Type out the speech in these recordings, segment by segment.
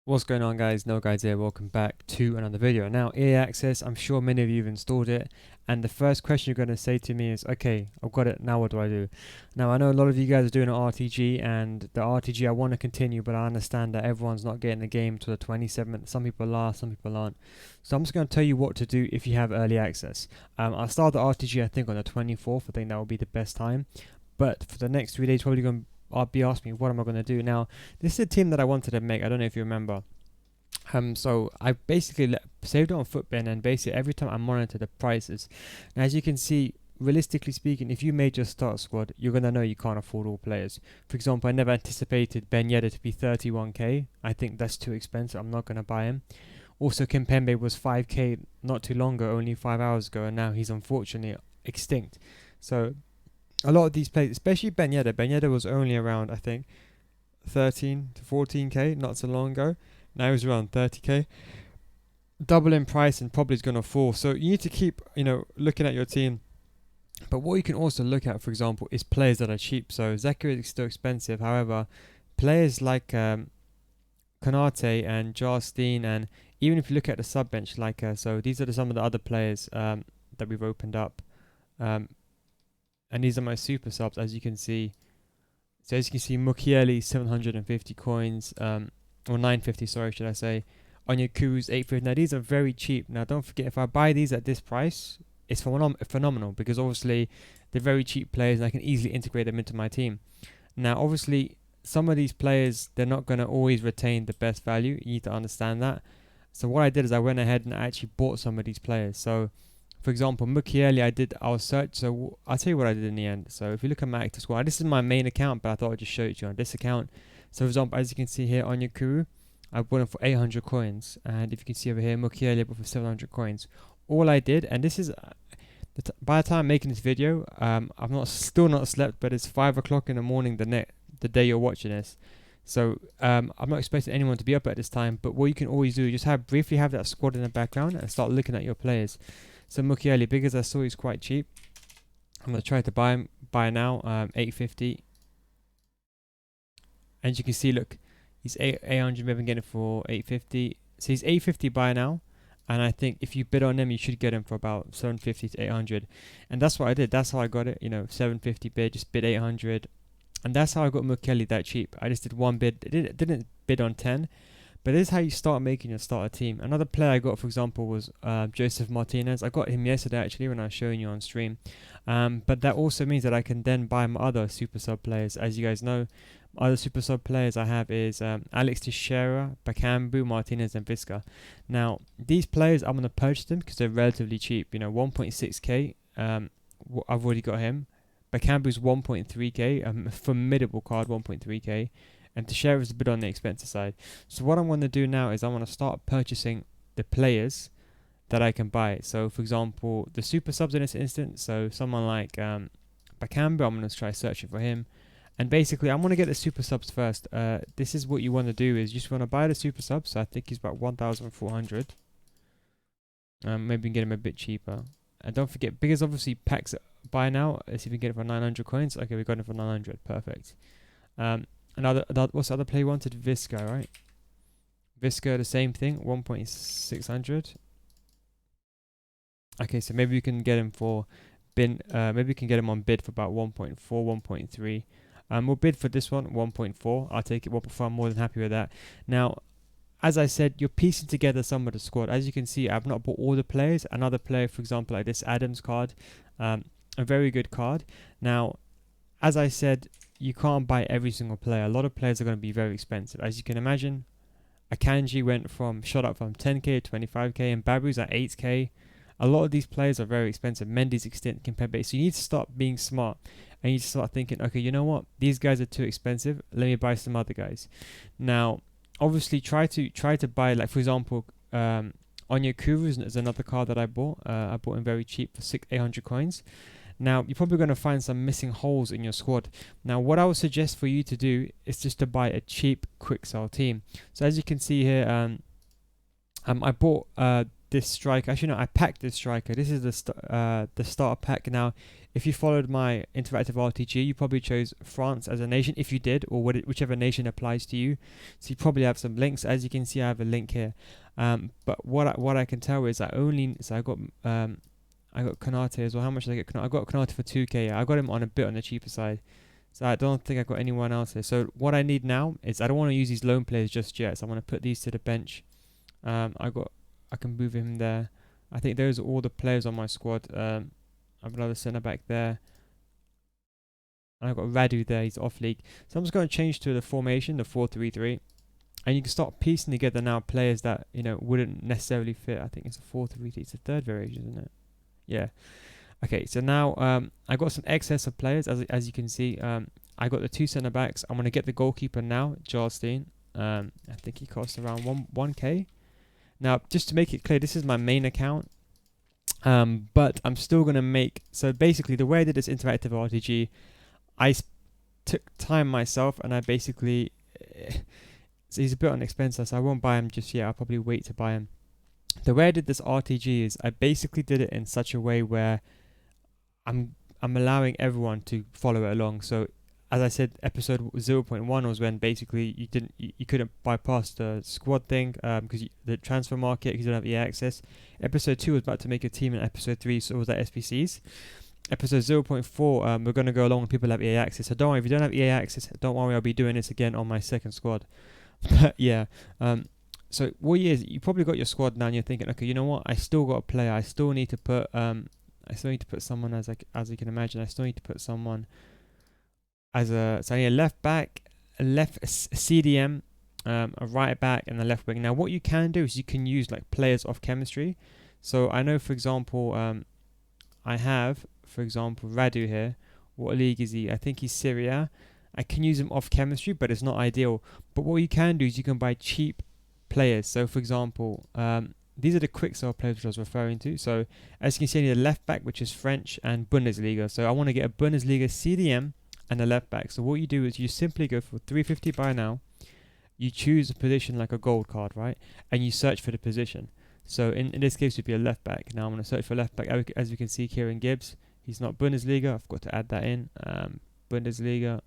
What's going on, guys? NealGuides here. Welcome back to another video. Now, EA Access, I'm sure many of you have installed it, and the first question you're going to say to me is, okay, I've got it, now what do I do? Now, I know a lot of you guys are doing an RTG, and the RTG I want to continue, but I understand that everyone's not getting the game to the 27th. Some people are, some people aren't. So I'm just going to tell you what to do if you have early access. I'll start the RTG, I think, on the 24th. I think that will be the best time. But for the next 3 days, probably going to I'll be asking me what am I going to do. Now, this is a team that I wanted to make. I don't know if you remember. So I basically saved it on Footbin, and basically every time I monitor the prices. Now, as you can see, realistically speaking, if you made your start squad, you're going to know you can't afford all players. For example, I never anticipated Ben Yedder to be 31k. I think that's too expensive. I'm not going to buy him. Also, Kimpembe was 5k not too long ago, only 5 hours ago, and now he's unfortunately extinct. So a lot of these players, especially Ben Yedder was only around, I think, 13 to 14k not so long ago. Now he's around 30k. Double in price and probably is going to fall. So you need to keep, looking at your team. But what you can also look at, for example, is players that are cheap. So Zeki is still expensive. However, players like Konate and Jarstein, and even if you look at the sub bench, so these are some of the other players that we've opened up. And these are my super subs, as you can see. So as you can see, Mukiele 750 coins, or 950, sorry, should I say. Onyaku's 850. Now these are very cheap. Now don't forget, if I buy these at this price, it's phenomenal, because obviously they're very cheap players and I can easily integrate them into my team. Now obviously some of these players, they're not going to always retain the best value. You need to understand that. So what I did is I went ahead and I actually bought some of these players. So for example, Mukiele, I'll search. So I'll tell you what I did in the end. So if you look at my active squad, this is my main account, but I thought I'd just show it to you on this account. So for example, as you can see here, Onyekuru, I bought him for 800 coins. And if you can see over here, Mukiele, I bought for 700 coins. All I did, and this is, by the time I'm making this video, I've still not slept, but it's 5 o'clock in the morning the day you're watching this. So I'm not expecting anyone to be up at this time, but what you can always do is just briefly have that squad in the background and start looking at your players. So Mukiele, because I saw he's quite cheap, I'm going to try to buy him now, 850. And you can see, look, he's 800, maybe getting it for 850. So he's 850 buy now. And I think if you bid on him, you should get him for about 750 to 800. And that's what I did. That's how I got it, 750 bid, just bid 800. And that's how I got Mukiele that cheap. I just did one bid. Didn't bid on 10. But this is how you start making your starter team. Another player I got, for example, was Joseph Martinez. I got him yesterday, actually, when I was showing you on stream. But that also means that I can then buy my other super sub players. As you guys know, other super sub players I have is Alex Teixeira, Bakambu, Martinez, and Visca. Now, these players, I'm going to purchase them because they're relatively cheap. 1.6k. I've already got him. Bakambu's 1.3k. A formidable card, 1.3k. And Teixeira is a bit on the expensive side. So what I'm going to do now is I'm going to start purchasing the players that I can buy. So for example, the super subs in this instance. So someone like Bakambu, I'm going to try searching for him. And basically, I'm going to get the super subs first. This is what you want to do, is you just want to buy the super subs. So I think he's about 1,400. Maybe we can get him a bit cheaper. And don't forget, because obviously packs buy now. Let's see if we can get it for 900 coins. Okay, we got it for 900. Perfect. What's the other player wanted? Visca, right? Visca, the same thing, 1.600. Okay, so maybe we can get him for maybe we can get him on bid for about 1.4, 1.3. We'll bid for this one, 1.4. I'll take it 1.4. I'm more than happy with that. Now, as I said, you're piecing together some of the squad. As you can see, I've not bought all the players. Another player, for example, like this Adams card, a very good card. Now, as I said, you can't buy every single player. A lot of players are going to be very expensive. As you can imagine, Akanji shot up from 10k to 25k, and Babu's at 8k. A lot of these players are very expensive. Mendy's extinct, Kimpembe. So you need to start being smart, and you need to start thinking, okay, you know what? These guys are too expensive. Let me buy some other guys. Now, obviously, try to buy, like for example, Onyekuru is another card that I bought. I bought him very cheap for 800 coins. Now, you're probably going to find some missing holes in your squad. Now, what I would suggest for you to do is just to buy a cheap, quick sell team. So as you can see here, I bought this striker. Actually, no, I packed this striker. This is the starter pack. Now, if you followed my interactive RTG, you probably chose France as a nation. If you did, or whichever nation applies to you, so you probably have some links. As you can see, I have a link here. But what I can tell is I got Konate as well. How much did I get? I got Konate for 2k. I got him on a bit on the cheaper side. So I don't think I got anyone else here. So what I need now is I don't want to use these loan players just yet. So I'm going to put these to the bench. I can move him there. I think those are all the players on my squad. I've got another centre back there. And I've got Radu there. He's off league. So I'm just going to change to the formation, the 4-3-3. And you can start piecing together now players that, you know, wouldn't necessarily fit. I think it's a 4-3-3. It's a third variation, isn't it? Yeah. Okay, so now I got some excess of players, as you can see. I got the 2 centre backs. I'm going to get the goalkeeper now, Jarstein. I think he costs around 1k. Now, just to make it clear, this is my main account. But I'm still going to make... So basically, the way I did this interactive RTG, I took time myself, and I basically... So he's a bit on expensive, so I won't buy him just yet. I'll probably wait to buy him. The way I did this RTG is I basically did it in such a way where I'm allowing everyone to follow it along. So as I said, episode 0.1 was when basically you couldn't bypass the squad thing because the transfer market, because you don't have EA access. Episode 2 was about to make a team, and episode 3 so was that SPCs. Episode 0.4 we're going to go along when people have EA access. So don't worry, if you don't have EA access, don't worry, I'll be doing this again on my second squad. But yeah, so what years you probably got your squad now, and you're thinking, okay, you know what? I still got a player. I still need to put someone as you can imagine. I still need to put someone as so I need a left back, a CDM, a right back, and a left wing. Now, what you can do is you can use like players off chemistry. So I know, for example, I have, for example, Radu here. What league is he? I think he's Serie A. I can use him off chemistry, but it's not ideal. But what you can do is you can buy cheap players. So, for example, these are the quick sell players which I was referring to. So, as you can see, I need a left back, which is French, and Bundesliga. So, I want to get a Bundesliga CDM and a left back. So, what you do is you simply go for 350 buy now. You choose a position like a gold card, right? And you search for the position. So, in this case, it would be a left back. Now, I'm going to search for left back. As you can see, Kieran Gibbs. He's not Bundesliga. I've got to add that in. Bundesliga.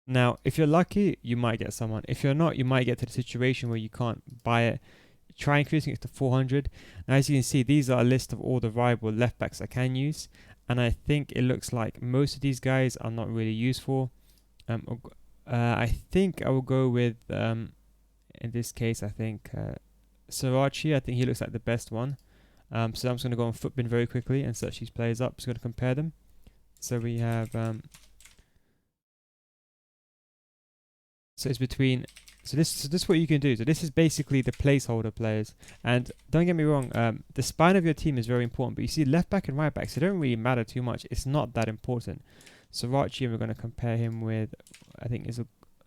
Now, if you're lucky, you might get someone. If you're not, you might get to the situation where you can't buy it. Try increasing it to 400. Now, as you can see, these are a list of all the viable left backs I can use. And I think it looks like most of these guys are not really useful. I think I will go with, in this case, I think Sriracha. I think he looks like the best one. So I'm just going to go on Footbin very quickly and search these players up. Just going to compare them. So we have... So it's between, so this is what you can do. So this is basically the placeholder players. And don't get me wrong, the spine of your team is very important. But you see left back and right back, so they don't really matter too much. It's not that important. So Rachi, we're going to compare him with, I think is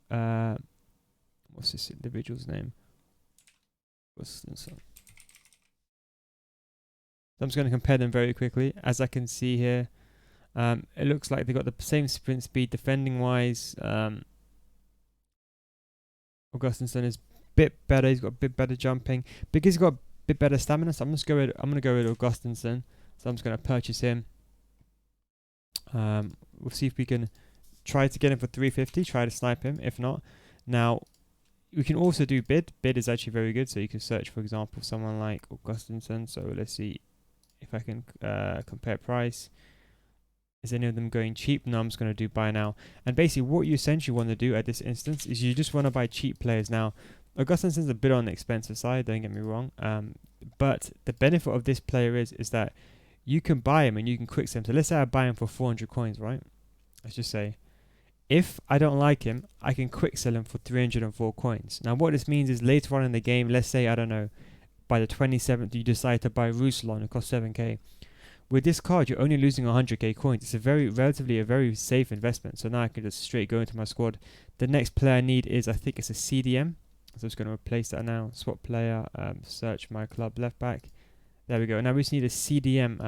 a, what's this individual's name? So I'm just going to compare them very quickly. As I can see here, it looks like they've got the same sprint speed defending wise. Augustinsson is a bit better. He's got a bit better jumping because he's got a bit better stamina. So I'm going to go with Augustinsson. So I'm just going to purchase him. We'll see if we can try to get him for 350. Try to snipe him. If not, now we can also do bid. Bid is actually very good. So you can search, for example, someone like Augustinsson. So let's see if I can compare price. Is any of them going cheap? No, I'm just going to do buy now. And basically what you essentially want to do at this instance is you just want to buy cheap players. Now, Augustinsson's a bit on the expensive side, don't get me wrong. But the benefit of this player is that you can buy him and you can quick sell him. So let's say I buy him for 400 coins, right? Let's just say. If I don't like him, I can quick sell him for 304 coins. Now, what this means is later on in the game, let's say, I don't know, by the 27th, you decide to buy Ruslan, it costs 7k. With this card, you're only losing 100k coins. It's a very safe investment. So now I can just straight go into my squad. The next player I need is, I think it's a CDM. So I'm just going to replace that now. Swap player, search my club left back. There we go. Now we just need a CDM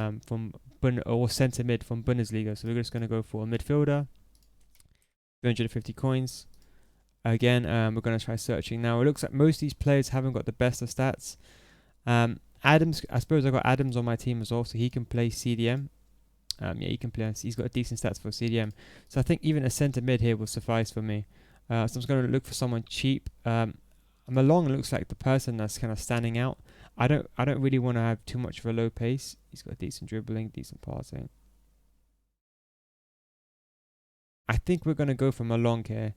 or centre mid from Bundesliga. So we're just going to go for a midfielder. 350 coins. Again, we're going to try searching now. It looks like most of these players haven't got the best of stats. Adams, I suppose I got Adams on my team as well, so he can play CDM. Yeah, he can play. He's got decent stats for CDM. So I think even a centre mid here will suffice for me. So I'm just going to look for someone cheap. Malong looks like the person that's kind of standing out. I don't really want to have too much of a low pace. He's got decent dribbling, decent passing. I think we're going to go for Malong here.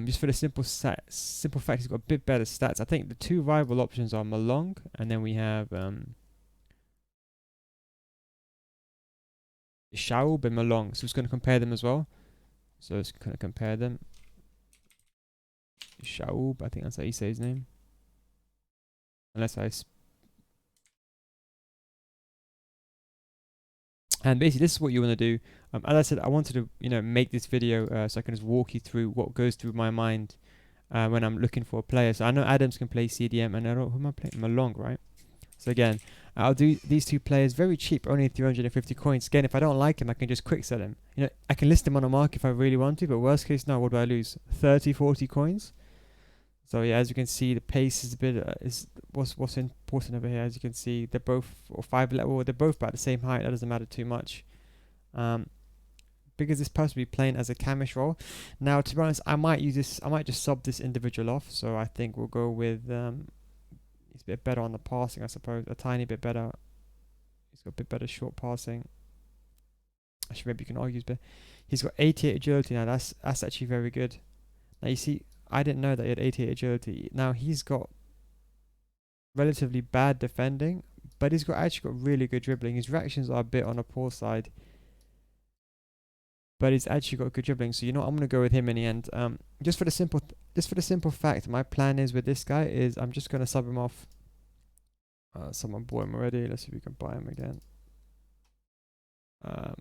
Just for the simple fact he's got a bit better stats. I think the two rival options are Malong, and then we have Shaub and Malong. So it's going to compare them as well. So it's going to compare them. Shaub, I think that's how you say his name. Unless I... And basically, this is what you want to do. As I said, I wanted to, make this video so I can just walk you through what goes through my mind when I'm looking for a player. So I know Adams can play CDM, and I don't... Who am I playing? Malong, right? So again, I'll do these two players very cheap, only 350 coins. Again, if I don't like him, I can just quick sell him. I can list him on a market if I really want to, but worst case now, what do I lose? 30, 40 coins? So yeah, as you can see, the pace is a bit what's important over here. As you can see, they're both they're both about the same height. That doesn't matter too much. Because this person will be playing as a camish role. Now, to be honest, I might just sub this individual off. So I think we'll go with he's a bit better on the passing, I suppose. A tiny bit better. He's got a bit better short passing. Actually, maybe you can argue he's got 88 agility now. That's actually very good. Now you see, I didn't know that he had 88 agility. Now he's got relatively bad defending, but he's actually got really good dribbling. His reactions are a bit on a poor side, but he's actually got good dribbling. So I'm gonna go with him in the end. Just for the simple fact, my plan is with this guy is I'm just gonna sub him off. Someone bought him already. Let's see if we can buy him again. Type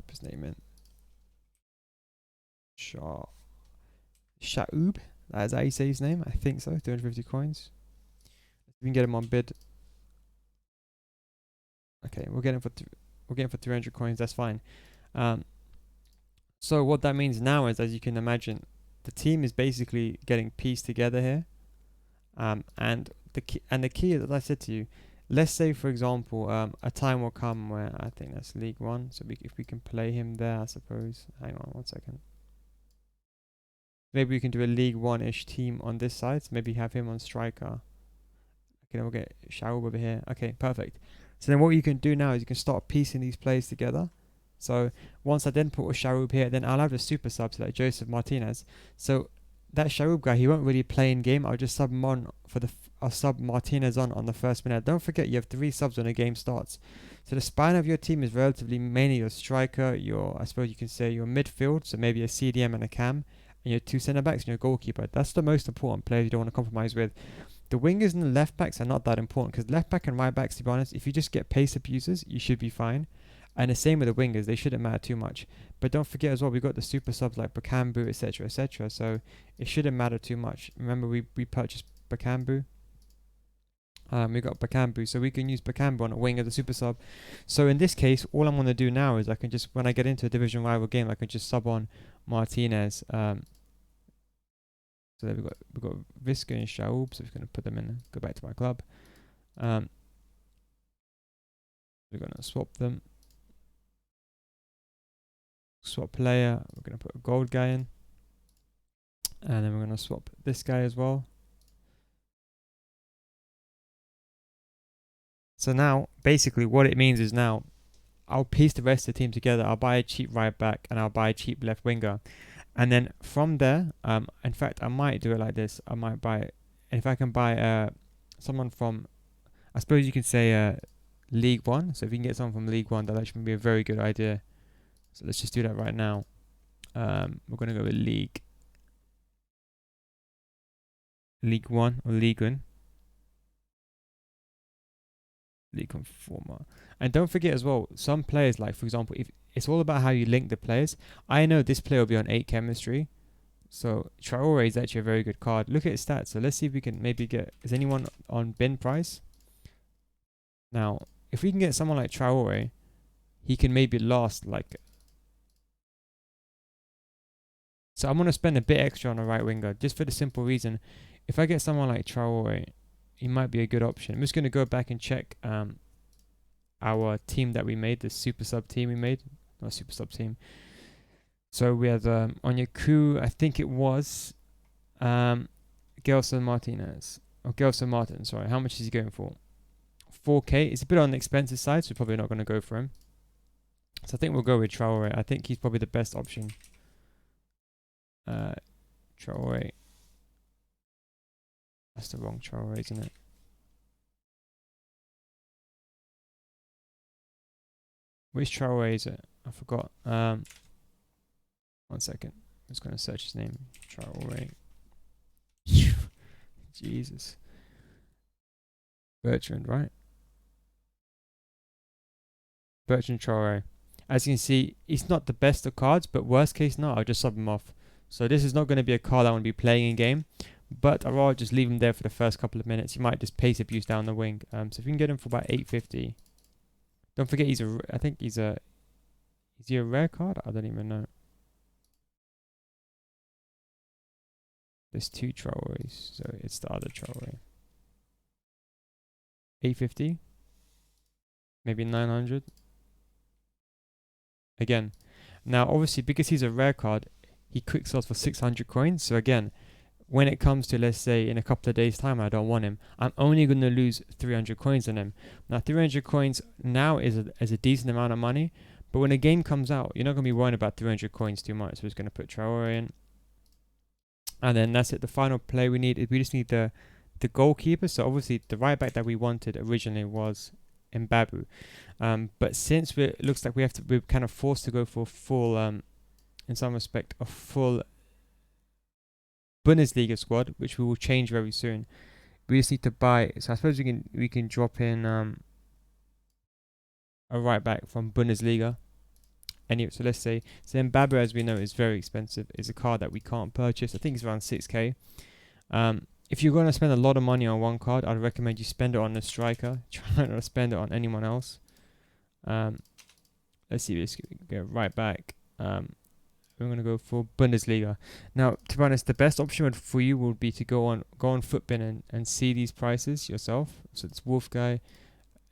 his name in. Shaub, that's how you say his name. I think so. 250 coins. We can get him on bid. Okay, we'll get him for 300 coins. That's fine. So what that means now is, as you can imagine, the team is basically getting pieced together here. And the key is, as I said to you, let's say for example, a time will come where I think that's League One. So if we can play him there, I suppose. Hang on 1 second. Maybe we can do a League One-ish team on this side. So maybe have him on striker. Okay, then we'll get Shaub over here. Okay, perfect. So then what you can do now is you can start piecing these players together. So once I then put a Shaub here, then I'll have the super subs like Joseph Martinez. So that Shaub guy, he won't really play in game. I'll just sub him on I'll sub Martinez on the first minute. Don't forget, you have 3 subs when a game starts. So the spine of your team is relatively mainly your striker, I suppose you can say your midfield, so maybe a CDM and a cam, and your 2 centre backs and your goalkeeper. That's the most important players you don't want to compromise with. The wingers and the left backs are not that important, because left back and right backs, to be honest, if you just get pace abusers, you should be fine. And the same with the wingers, they shouldn't matter too much. But don't forget as well, we've got the super subs like Bakambu, etc., etc. So it shouldn't matter too much. Remember, we purchased Bakambu. We got Bakambu, so we can use Bakambu on a wing as a super sub. So in this case, all I'm going to do now is I can just, when I get into a division rival game, I can just sub on Martinez. So there we've got Visca and Shaub, so we're going to put them in, go back to my club. We're going to swap them. Swap player, we're going to put a gold guy in. And then we're going to swap this guy as well. So now, basically what it means is now, I'll piece the rest of the team together. I'll buy a cheap right back and I'll buy a cheap left winger. And then from there, in fact, I might do it like this. I might buy, if I can buy someone from, I suppose you can say League One. So if you can get someone from League One, that actually be a very good idea. So let's just do that right now. We're going to go with League 1 or League 1. League format. And don't forget as well, some players, like for example, if it's all about how you link the players. I know this player will be on 8 chemistry, so Traore is actually a very good card. Look at his stats. So let's see if we can maybe get, is anyone on bin price? Now if we can get someone like Traore, he can maybe last like, So I'm going to spend a bit extra on a right winger, just for the simple reason, if I get someone like Traore, he might be a good option. I'm just going to go back and check our team that we made, the super sub team we made, not super sub team. So we had Onyaku, I think it was Gelson Martinez, or Gelson Martin, sorry. How much is he going for? 4K. It's a bit on the expensive side, so we're probably not going to go for him. So I think we'll go with Traore. I think he's probably the best option. Traore. That's the wrong Traore, isn't it? Which Traore is it? I forgot. 1 second. I'm just going to search his name. Traore. Jesus. Bertrand, right? Bertrand Traore. As you can see, he's not the best of cards, but worst case now, I'll just sub him off. So this is not going to be a card I want to be playing in game, but I'd rather just leave him there for the first couple of minutes. He might just pace abuse down the wing. So if you can get him for about 850. Don't forget I think is he a rare card? I don't even know. There's 2 Traores, so it's the other Traore. 850? Maybe 900? Again. Now, obviously, because he's a rare card, he quick sells for 600 coins. So again, when it comes to, let's say, in a couple of days' time, I don't want him, I'm only going to lose 300 coins on him. Now, 300 coins now is a decent amount of money, but when a game comes out, you're not going to be worrying about 300 coins too much. So we're just going to put Traore in. And then that's it. The final play we need is we just need the goalkeeper. So obviously the right back that we wanted originally was Mbabu. But since it looks like we're kind of forced to go for full, in some respect, a full Bundesliga squad, which we will change very soon. We just need to buy. So I suppose we can drop in a right back from Bundesliga. Anyway, so let's say Mbabu, as we know, is very expensive. It's a card that we can't purchase. I think it's around 6k. If you're going to spend a lot of money on one card, I'd recommend you spend it on a striker. Try not to spend it on anyone else. Let's see. Let's go right back. We're going to go for Bundesliga. Now, to be honest, the best option for you would be to go on Footbin and see these prices yourself. So it's Wolf Guy.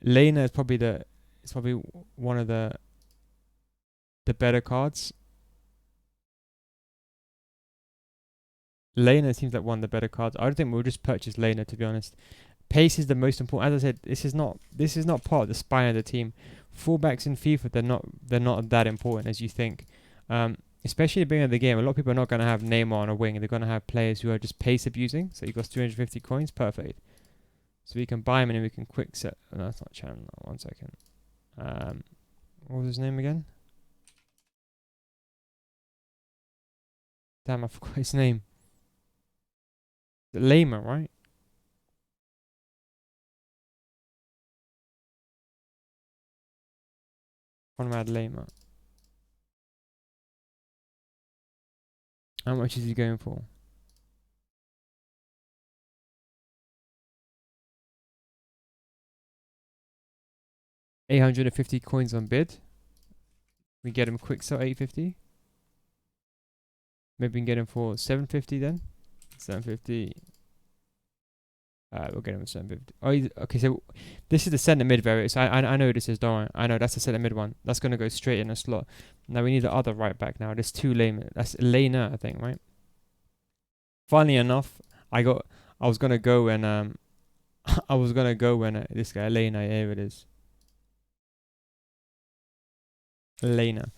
Lena is probably one of the better cards. Lena seems like one of the better cards. I don't think we'll just purchase Lena, to be honest. Pace is the most important. As I said, this is not part of the spine of the team. Fullbacks in FIFA, they're not that important as you think. Especially at the beginning of the game, a lot of people are not going to have Neymar on a wing. They're going to have players who are just pace abusing. So you got 350 coins, perfect. So we can buy him and then we can quick set. Oh, no, that's not Chan. 1 second. What was his name again? Damn, I forgot his name. Lema, right? Conrad Lema. How much is he going for? $850 coins on bid. We get him quick sell 850. Maybe we can get him for 750 then. 750. We'll get him at 750. Oh, okay. So this is the centre mid variant. So I know this is. Don't worry. I know that's the centre mid one. That's gonna go straight in a slot. Now we need the other right back. Now there's 2 Lena. That's Lena, I think, right? Funnily enough, I was gonna go when this guy Lena. Here it is. Lena.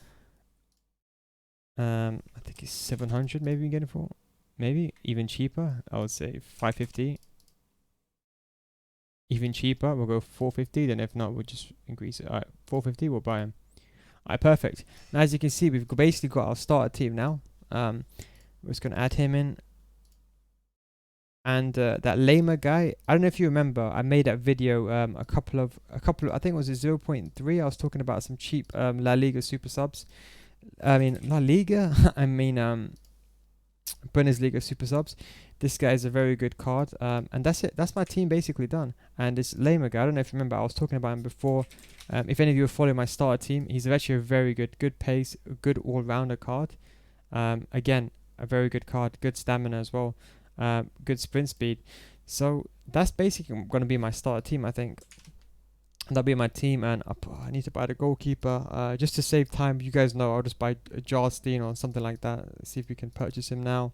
I think it's 700. Maybe we can get it for. Maybe even cheaper. I would say 550. Even cheaper. We'll go 450. Then if not, we'll just increase it. Alright, 450. We'll buy him. Alright, perfect. Now as you can see, we've basically got our starter team now. We're just gonna add him in. And that Lema guy, I don't know if you remember, I made that video a couple of I think it was a 0.3. I was talking about some cheap La Liga super subs. I mean La Liga. I mean Bundesliga super subs. This guy is a very good card, and that's it. That's my team basically done. And this Lema guy, I don't know if you remember, I was talking about him before. If any of you are following my starter team, he's actually a very good pace, good all-rounder card. Again, a very good card, good stamina as well, good sprint speed. So that's basically going to be my starter team, I think. That'll be my team, and I need to buy the goalkeeper. Just to save time, you guys know I'll just buy a Jarstein or something like that. See if we can purchase him now.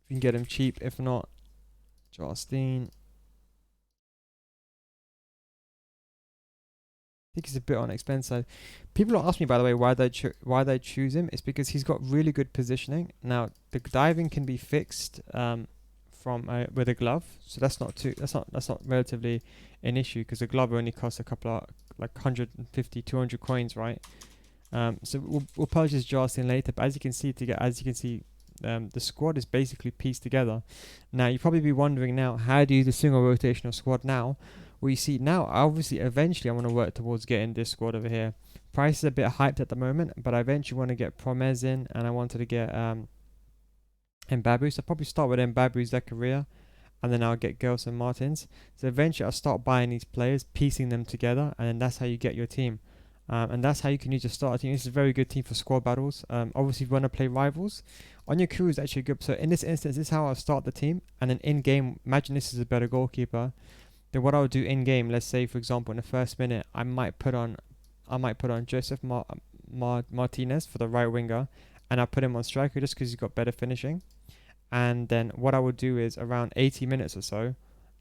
If we can get him cheap. If not, Jarstein. I think he's a bit on the expensive side. People ask me, by the way, why they choose him. It's because he's got really good positioning. Now the diving can be fixed from with a glove, so that's not relatively an issue, because the glove only costs a couple of like 150, 200 coins, right? So we'll purchase Jarstein later. But as you can see, the squad is basically pieced together. Now you'll probably be wondering now, how do you do the single rotational squad now? Well, you see now, obviously, eventually I want to work towards getting this squad over here. Price is a bit hyped at the moment, but I eventually want to get Promes in, and I wanted to get Mbabu. So I'll probably start with Mbabu, Zakaria, and then I'll get Gelson Martins. So eventually I'll start buying these players, piecing them together, and then that's how you get your team. And that's how you can use your starter team. This is a very good team for squad battles. Obviously, if you want to play rivals, on your crew is actually good. So in this instance, this is how I'll start the team. And then in game, imagine this is a better goalkeeper. Then what I'll do in game, let's say for example in the first minute, I might put on Joseph Martinez for the right winger, and I'll put him on striker just because he's got better finishing. And then what I will do is around 80 minutes or so,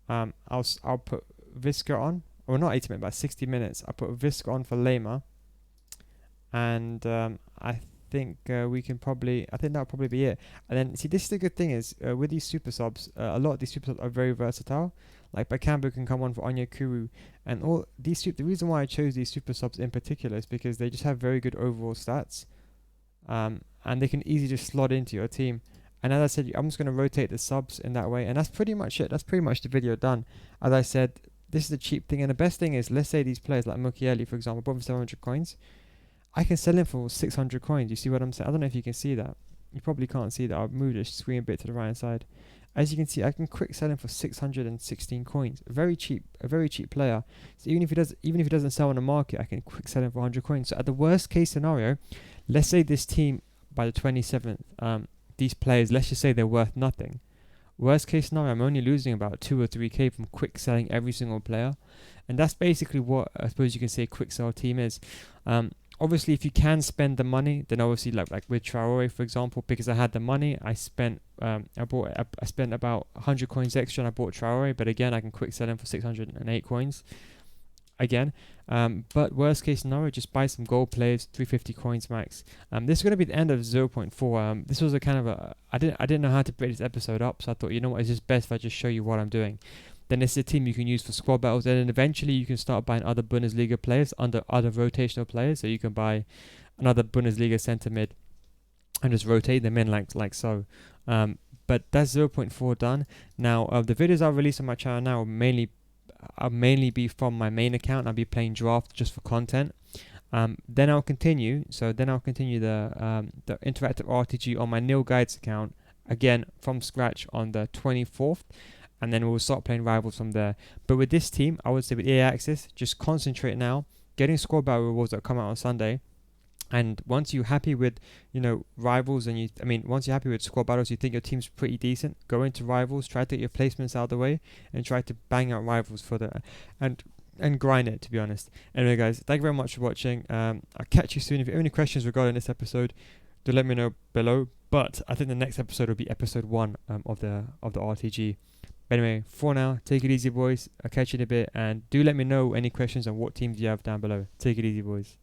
I'll put Visca on. Well, not 80 minutes, but 60 minutes. I put Visca on for Lema, and I think that'll probably be it. And then see, this is the good thing is with these super subs, a lot of these super subs are very versatile. Like Bakambu can come on for Onyekuru, and all these the reason why I chose these super subs in particular is because they just have very good overall stats, and they can easily just slot into your team. And as I said, I'm just going to rotate the subs in that way, and that's pretty much it. That's pretty much the video done. As I said, this is the cheap thing, and the best thing is, let's say these players like Mukiele, for example, bought for 700 coins. I can sell him for 600 coins. You see what I'm saying? I don't know if you can see that. You probably can't see that. I'll move the screen a bit to the right hand side. As you can see, I can quick sell him for 616 coins. Very cheap, a very cheap player. So even if he doesn't sell on the market, I can quick sell him for 100 coins. So at the worst case scenario, let's say this team by the 27th, these players, let's just say they're worth nothing. Worst case scenario, I'm only losing about 2 or 3k from quick selling every single player, and that's basically what I suppose you can say a quick sell team is. Obviously, if you can spend the money, then obviously like with Traore, for example, because I had the money, I spent I spent about 100 coins extra and I bought Traore, but again, I can quick sell him for 608 coins again. But worst case scenario, just buy some gold players, 350 coins max. This is going to be the end of 0.4. This was a kind of a I didn't know how to break this episode up, so I thought, you know what, it's just best if I just show you what I'm doing. Then it's a team you can use for squad battles, and then eventually you can start buying other Bundesliga players under other rotational players. So you can buy another Bundesliga centre mid and just rotate them in like so. But that's 0.4 done. Now the videos I'll release on my channel now I'll mainly be from my main account. I'll be playing draft just for content. Then I'll continue. So then I'll continue the interactive RTG on my NealGuides account again from scratch on the 24th. And then we'll start playing rivals from there. But with this team, I would say with EA Access, just concentrate now, getting squad battle rewards that come out on Sunday. And once you're happy with, rivals, and once you're happy with squad battles, you think your team's pretty decent, go into rivals, try to get your placements out of the way, and try to bang out rivals for the and grind it, to be honest. Anyway, guys, thank you very much for watching. I'll catch you soon. If you have any questions regarding this episode, do let me know below. But I think the next episode will be episode 1 of the RTG. But anyway, for now, take it easy, boys. I'll catch you in a bit, and do let me know any questions on what teams you have down below. Take it easy, boys.